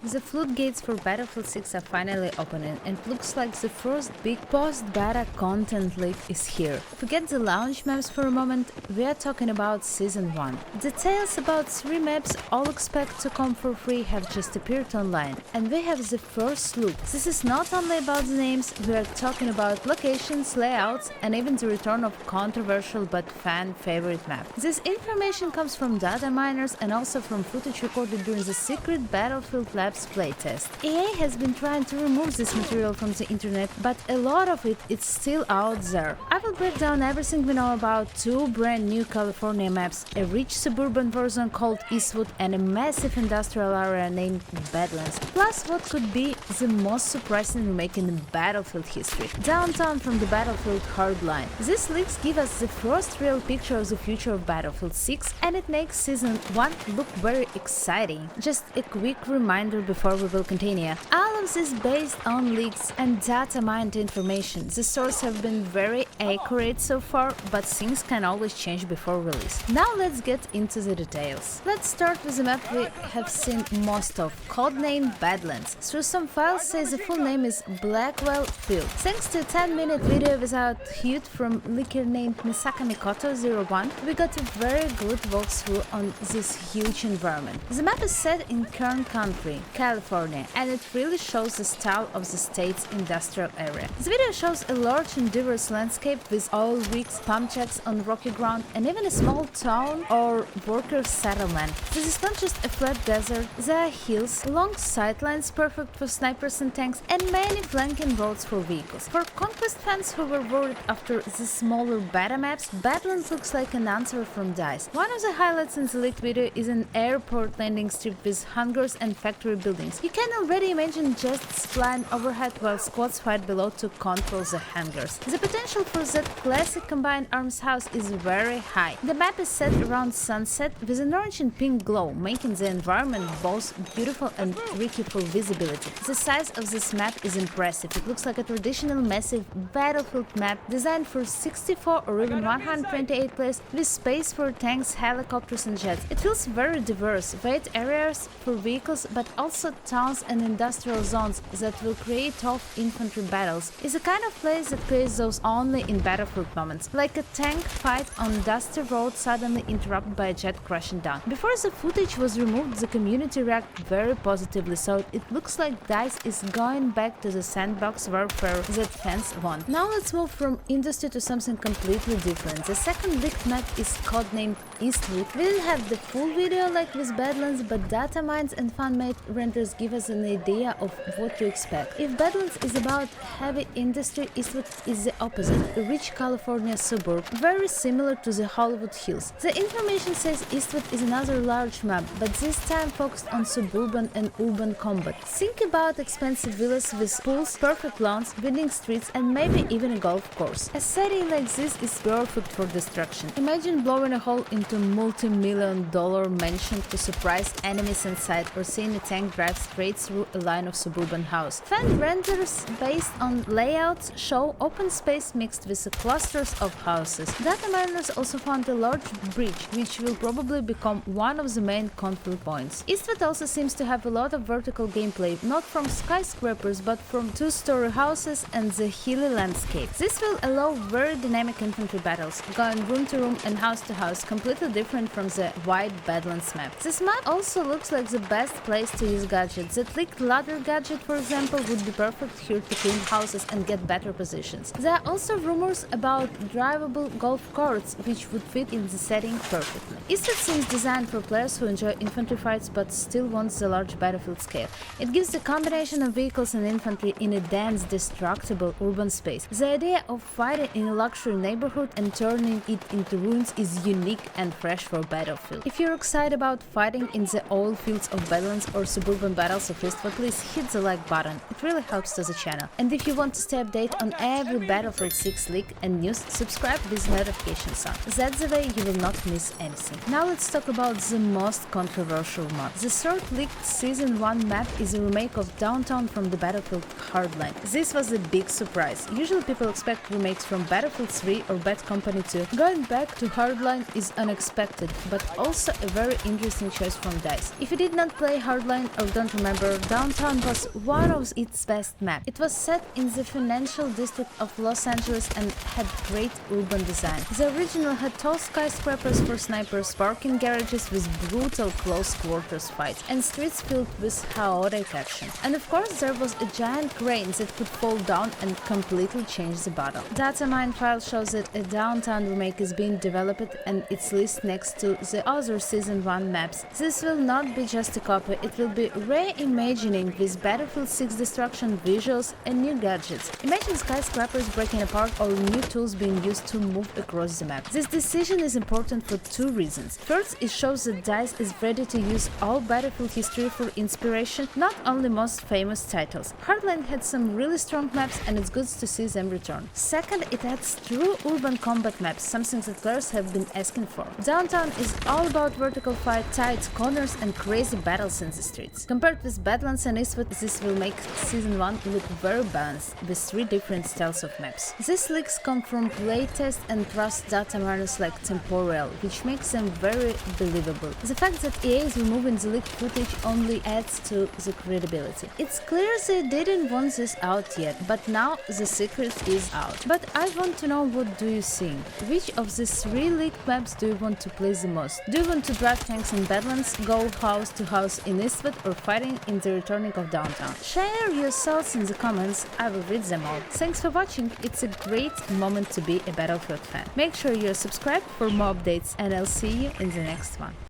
The floodgates for Battlefield 6 are finally opening, and it looks like the first big post-beta content leak is here. Forget the launch maps for a moment, we are talking about Season 1. Details about 3 maps all expect to come for free have just appeared online, and we have the first look. This is not only about the names, we are talking about locations, layouts, and even the return of controversial but fan-favorite map. This information comes from data miners and also from footage recorded during the secret Battlefield Labs playtest. EA has been trying to remove this material from the internet, but a lot of it is still out there. I will break down everything we know about 2 brand new California maps, a rich suburban version called Eastwood and a massive industrial area named Badlands, plus what could be the most surprising remake in Battlefield history, Downtown from the Battlefield Hardline. These leaks give us the first real picture of the future of Battlefield 6, and it makes Season 1 look very exciting. Just a quick reminder before we will continue. All of this is based on leaks and data mined information. The sources have been very accurate so far, but things can always change before release. Now let's get into the details. Let's start with the map we have seen most of, codenamed Badlands. Through some files says the full name is Blackwell Field. Thanks to a 10-minute video without HUD from leaker named Misaka Mikoto01, we got a very good walkthrough on this huge environment. The map is set in Kern Country, California, and it really shows the style of the state's industrial area. The video shows a large and diverse landscape with oil rigs, pump jacks on rocky ground, and even a small town or worker settlement. This is not just a flat desert, there are hills, long sightlines perfect for snipers and tanks, and many flanking roads for vehicles. For Conquest fans who were worried after the smaller beta maps, Badlands looks like an answer from DICE. One of the highlights in the leaked video is an airport landing strip with hangars and factory buildings. You can already imagine jets flying overhead while squads fight below to control the hangars. The potential for that classic combined arms house is very high. The map is set around sunset with an orange and pink glow, making the environment both beautiful and tricky for visibility. The size of this map is impressive. It looks like a traditional massive Battlefield map designed for 64 or even 128 players with space for tanks, helicopters and jets. It feels very diverse, wide areas for vehicles but also towns and industrial zones that will create tough infantry battles. It's a kind of place that creates those only in Battlefield moments, like a tank fight on dusty road suddenly interrupted by a jet crashing down. Before the footage was removed, the community reacted very positively, so it looks like DICE is going back to the sandbox warfare that fans want. Now let's move from industry to something completely different. The second leaked map is codenamed Eastwood. We didn't have the full video like with Badlands, but data mines and fan-made renders give us an idea of what to expect. If Badlands is about heavy industry, Eastwood is the opposite, a rich California suburb, very similar to the Hollywood Hills. The information says Eastwood is another large map, but this time focused on suburban and urban combat. Think about expensive villas with pools, perfect lawns, winding streets, and maybe even a golf course. A setting like this is perfect for destruction. Imagine blowing a hole into a multi-million-dollar mansion to surprise enemies inside, or seeing a tank drive straight through a line of suburban house. Fan renders based on layouts show open space mixed with clusters of houses. Data miners also found a large bridge, which will probably become one of the main conflict points. Eastwood also seems to have a lot of vertical gameplay, not from skyscrapers but from 2-story houses and the hilly landscape. This will allow very dynamic infantry battles, going room to room and house to house, completely different from the wide Badlands map. This map also looks like the best place to use gadgets. That leaked ladder gadget, for example, would be perfect here to clean houses and get better positions. There are also rumors about drivable golf carts, which would fit in the setting perfectly. Eastwood seems designed for players who enjoy infantry fights but still want the large battlefield scale. It gives the combination of vehicles and infantry in a dense, destructible urban space. The idea of fighting in a luxury neighborhood and turning it into ruins is unique and fresh for Battlefield. If you're excited about fighting in the oil fields of Badlands or suburban battles of Eastwood, please hit hit the like button, it really helps to the channel. And if you want to stay updated on every Battlefield 6 leak and news, subscribe with notifications on. That's the way you will not miss anything. Now let's talk about the most controversial mod. The third leaked Season 1 map is a remake of Downtown from the Battlefield Hardline. This was a big surprise. Usually people expect remakes from Battlefield 3 or Bad Company 2. Going back to Hardline is unexpected, but also a very interesting choice from DICE. If you did not play Hardline or don't remember, Downtown was one of its best maps. It was set in the financial district of Los Angeles and had great urban design. The original had tall skyscrapers for snipers, parking garages with brutal close quarters fights, and streets filled with chaotic action. And of course there was a giant crane that could fall down and completely change the battle. Data mine file shows that a Downtown remake is being developed and it's listed next to the other Season 1 maps. This will not be just a copy, it will be reimagining with Battlefield 6 destruction visuals and new gadgets. Imagine skyscrapers breaking apart or new tools being used to move across the map. This decision is important for two reasons. First, it shows that DICE is ready to use all Battlefield history for inspiration, not only most famous titles. Hardline had some really strong maps and it's good to see them return. Second, it adds true urban combat maps, something that players have been asking for. Downtown is all about vertical fight, tight corners and crazy battles in the streets. Compared with Badlands and Eastwood, this will make Season 1 look very balanced, with 3 different styles of maps. These leaks come from playtest and trust data miners like Temporal, which makes them very believable. The fact that EA is removing the leaked footage only adds to the credibility. It's clear they didn't want this out yet, but now the secret is out. But I want to know, what do you think? Which of the 3 leaked maps do you want to play the most? Do you want to drive tanks in Badlands, go house to house in Eastwood, or fighting in the returning of Downtown? Share your thoughts in the comments, I will read them all. Thanks for watching, it's a great moment to be a Battlefield fan. Make sure you're subscribed for more updates and I'll see you in the next one.